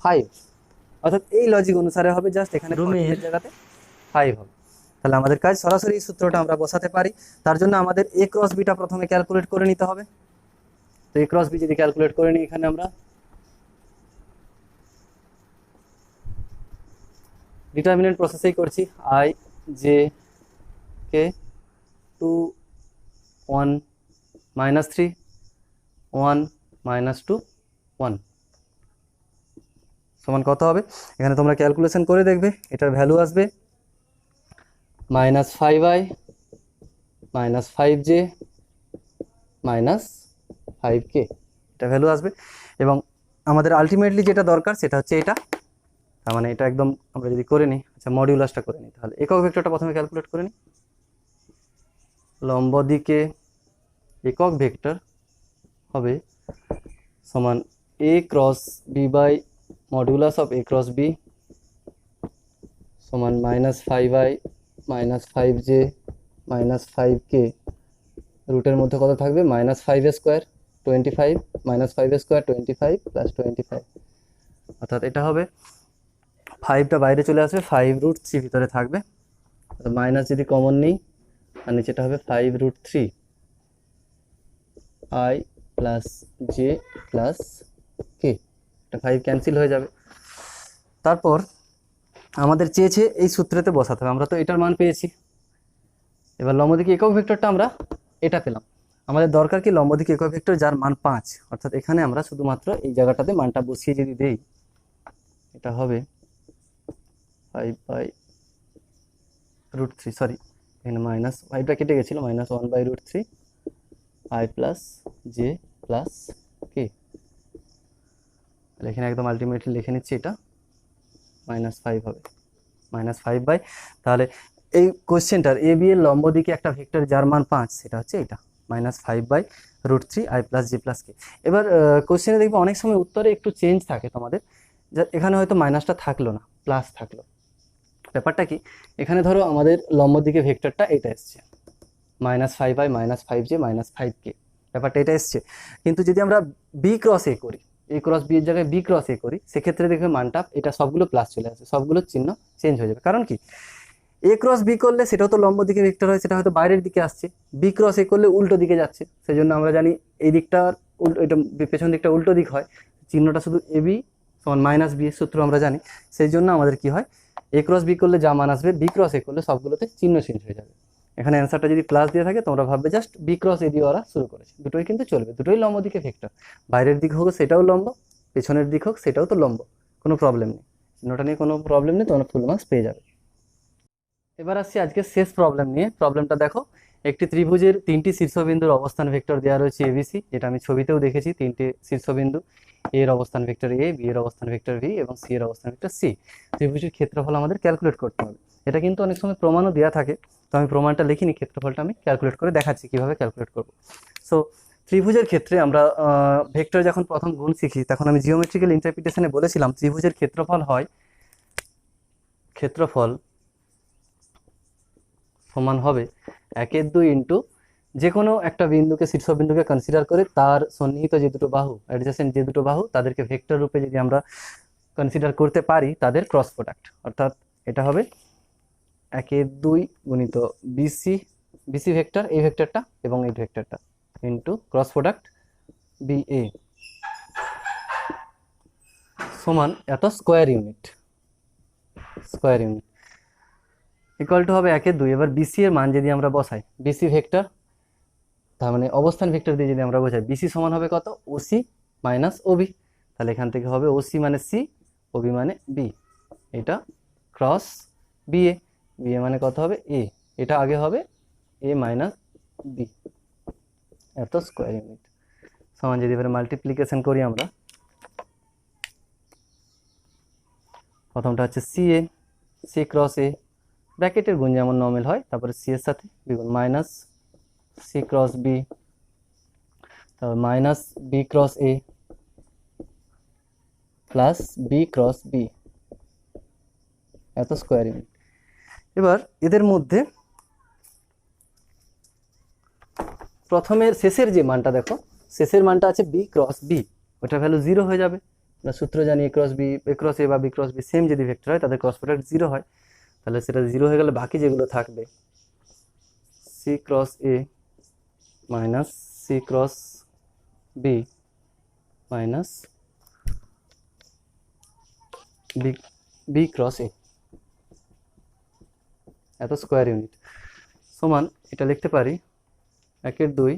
5, অর্থাৎ এই লজিক অনুসারে হবে, জাস্ট এখানে রুমের জায়গাতে 5 হবে। তাহলে আমাদের কাজ সরাসরি এই সূত্রটা আমরা বসাতে পারি। তার জন্য আমাদের এ ক্রস বিটা প্রথমে ক্যালকুলেট করে নিতে হবে। তো এ ক্রস বি যদি ক্যালকুলেট করে নিই, এখানে আমরা ডিটারমিনেন্ট প্রসেসেই করছি, আই জে কে 2 1 -3 1 -2 1 সমান কত হবে। এখানে তোমরা ক্যালকুলেশন করে দেখবে, এটার ভ্যালু আসবে -5i -5j -5k, এটা ভ্যালু আসবে। এবং আমাদের আলটিমেটলি যেটা দরকার সেটা হচ্ছে এটা, তার মানে এটা একদম আমরা যদি করে নিই, আচ্ছা মডিউলাসটা করে নিই, তাহলে একক ভেক্টরটা প্রথমে ক্যালকুলেট করে নিই। লম্ব দিকে একক ভেক্টর হবে সমান A cross B by modulus of A cross B সমান -5i -5j -5k, রুটের মধ্যে কত থাকবে, -5 স্কোয়ার 25 -5 স্কোয়ার 25 প্লাস 25, অর্থাৎ এটা হবে 5টা বাইরে চলে আসবে, 5√3 ভিতরে থাকবে, মাইনাস যদি কমন নিই আর নিচেটা হবে 5√3 i প্লাস জে প্লাস কে, এটা 5 ক্যান্সেল হয়ে যাবে। তারপর আমাদের চেয়েছে এই সূত্রেতে বসাতে হবে, আমরা তো এটার মান পেয়েছি। এবার লম্ব দিকে একক ভেক্টরটা আমরা এটা পেলাম, আমাদের দরকার কি, লম্ব দিকে একক ভেক্টর যার মান 5, অর্থাৎ এখানে আমরা শুধুমাত্র এই জায়গাটাতে মানটা বসিয়ে যদি দেই, এটা হবে 5/√3, সরি এখানে মাইনাস 5টা কেটে গেছিল, -1/√3 i প্লাস জে প্লাস কে। তাহলে এখানে একদম আলটিমেটলি লিখে নিচ্ছি, এটা -5 হবে, -5 বাই, তাহলে এই কোশ্চেনটার এ বি এর লম্ব দিকে একটা ভেক্টর যার মান 5, সেটা হচ্ছে এটা -5/√3i+j+k। এবার কোশ্চেনে দেখবে অনেক সময় উত্তরে একটু চেঞ্জ থাকে তোমাদের, এখানে হয়তো মাইনাসটা থাকলো না, প্লাস থাকলো। ব্যাপারটা কি, এখানে ধরো আমাদের লম্ব দিকে ভেক্টরটা এটা এসছে -5/-5j -5k, ব্যাপারটা এটা এসছে। কিন্তু যদি আমরা বি ক্রস এ করি, এ ক্রস বি এর জায়গায় বি ক্রস এ করি, সেক্ষেত্রে দেখবে মানটা এটা সবগুলো প্লাস চলে আসবে, সবগুলোর চিহ্ন চেঞ্জ হয়ে যাবে। কারণ কি, এ ক্রস বি করলে সেটাও তো লম্ব দিকে ভেক্টর হয়, সেটা হয়তো বাইরের দিকে আসছে। বি ক্রস এ করলে উল্টো দিকে যাচ্ছে, সেই জন্য আমরা জানি এই দিকটার এটা পেছন দিকটা উল্টো দিক হয়, চিহ্নটা শুধু এ বি সমান -b এর সূত্র আমরা জানি। সেই জন্য আমাদের কি হয়, এ ক্রস বি করলে যা মান আসবে বি ক্রস এ করলে সবগুলোতে চিহ্ন চেঞ্জ হয়ে যাবে। এখানে অ্যান্সারটা যদি প্লাস দিয়ে থাকে তোমরা ভাববে জাস্ট বি ক্রস এ দিয়ে ওরা শুরু করেছে, দুটোই কিন্তু চলবে, দুটোই লম্ব দিকে ভেক্টর। বাইরের দিক হোক সেটাও লম্ব, পেছনের দিক হোক সেটাও তো লম্ব, কোনো প্রবলেম নেই, চিহ্নটা নিয়ে কোনো প্রবলেম নেই, তোমরা ফুল মার্কস পেয়ে যাবে। এবার আসছি আজকে শেষ প্রবলেম নিয়ে। প্রবলেমটা দেখো, একটি ত্রিভুজের 3টি শীর্ষবিন্দুর অবস্থান ভেক্টর দেওয়া রয়েছে এবিসি, যেটা আমি ছবিতেও দেখেছি, 3টি শীর্ষবিন্দু, এ এর অবস্থান ভেক্টর এ, বি এর অবস্থান ভেক্টর ভি এবং সি এর অবস্থান ভেক্টর সি। ত্রিভুজের ক্ষেত্রফল আমাদের ক্যালকুলেট করতে হবে। এটা কিন্তু অনেক সময় প্রমাণও দেওয়া থাকে, তো আমি প্রমাণটা লিখিনি, ক্ষেত্রফলটা আমি ক্যালকুলেট করে দেখাচ্ছি কিভাবে ক্যালকুলেট করব। সো ত্রিভুজের ক্ষেত্রে আমরা ভেক্টর যখন প্রথম গুণ শিখি, তখন আমি জিওমেট্রিক্যাল ইন্টারপ্রিটেশনে বলেছিলাম ত্রিভুজের ক্ষেত্রফল হয়, ক্ষেত্রফল সমান হবে 1/2 ইন্টু যে কোনো একটা বিন্দুকে, শীর্ষবিন্দুকে কনসিডার করে তার সন্নিহিত যে দুটো বাহু, অ্যাডজেসেন্ট যে দুটো বাহু, তাদেরকে ভেক্টর রূপে যদি আমরা কনসিডার করতে পারি, তাদের ক্রস প্রোডাক্ট। অর্থাৎ এটা হবে 1/2 গুণিত বিসি, বিসি ভেক্টর এই ভেক্টরটা এবং এই ভেক্টরটা ইন্টু ক্রস প্রোডাক্ট বিএ সমান এত square unit, square unit equal to হবে 1/2। এবার বিসি এর মান যদি আমরা বসাই, বিসি ভেক্টর তার মানে অবস্থান ভেক্টর দিয়ে যদি আমরা বোঝাই, বিসি সমান হবে কত, ওসি মাইনাস ওবি। তাহলে এখান থেকে হবে ওসি মানে সি, ওবি মানে বি, এটা ক্রস বিএ, বিএ মানে কত হবে এ, এটা আগে হবে এ মাইনাস বি, এত স্কোয়ার ইউনিট সমান। যদি এবারে মাল্টিপ্লিকেশন করি আমরা, প্রথমটা হচ্ছে সি এ, সি ক্রস এ, ব্র্যাকেটের গুণ যেমন নর্মাল হয়, তারপরে সি এর সাথে বিগুণ মাইনাস সি ক্রস বি, তারপর মাইনাস বি ক্রস এ প্লাস বি ক্রস বি, এত স্কোয়ার ইউনিট। এবার এদের মধ্যে প্রথমের শেষের যে মানটা দেখো, শেষের মানটা আছে বি ক্রস বি, ওটার ভ্যালু 0 হয়ে যাবে। আমরা সূত্র জানি A cross B, A cross A বা বি ক্রস বি সেম যদি ভেক্টর হয় তাদের ক্রস প্রোডাক্ট 0 হয়, তাহলে সেটা 0 হয়ে গেলে বাকি যেগুলো থাকবে C cross A minus C cross B minus B, B cross A, এত স্কোয়ার ইউনিট সমান। এটা লিখতে পারি 1/2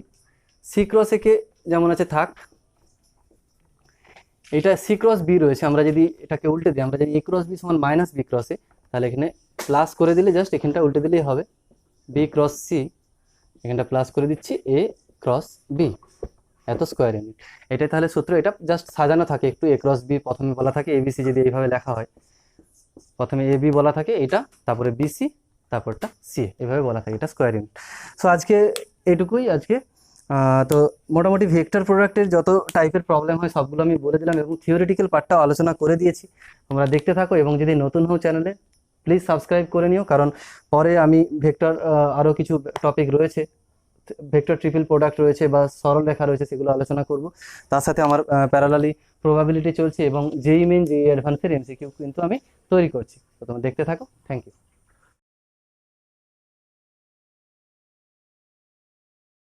সি ক্রস এ কে যেমন আছে থাক, এটা সি ক্রস বি রয়েছে, আমরা যদি এটাকে উল্টে দিই, আমরা যদি এ ক্রস বি সমান মাইনাস বি ক্রস এ, তাহলে এখানে প্লাস করে দিলে জাস্ট এখানটা উল্টে দিলেই হবে বি ক্রস সি, এখানটা প্লাস করে দিচ্ছি এ ক্রস বি, এত স্কোয়ার ইউনিট। এটাই তাহলে সূত্র। এটা জাস্ট সাজানো থাকে একটু, এ ক্রস বি প্রথমে বলা থাকে এবিসি, যদি এইভাবে লেখা হয়, প্রথমে এ বি বলা থাকে এটা, তারপরে বিসি, তারপরটা সি, এভাবে বলা থাকে, এটা স্কোয়ার ইউনিট। সো আজকে এটুকুই আজকে। তো মোটামুটি ভেক্টর প্রোডাক্টের যত টাইপের প্রবলেম হয় সবগুলো আমি বলে দিলাম এবং থিওরিটিক্যাল পার্টটাও আলোচনা করে দিয়েছি। তোমরা দেখতে থাকো এবং যদি নতুন হও চ্যানেলে প্লিজ সাবস্ক্রাইব করে নিও, কারণ পরে আমি ভেক্টর আরও কিছু টপিক রয়েছে, ভেক্টর ট্রিপল প্রোডাক্ট রয়েছে বা সরল রেখা রয়েছে, সেগুলো আলোচনা করব। তার সাথে আমার প্যারালালি প্রবাবিলিটি চলছে এবং জেই মেইন জেই অ্যাডভান্সের এমসিকিউ কিন্তু আমি তৈরি করছি। তো তোমরা দেখতে থাকো, থ্যাংক ইউ।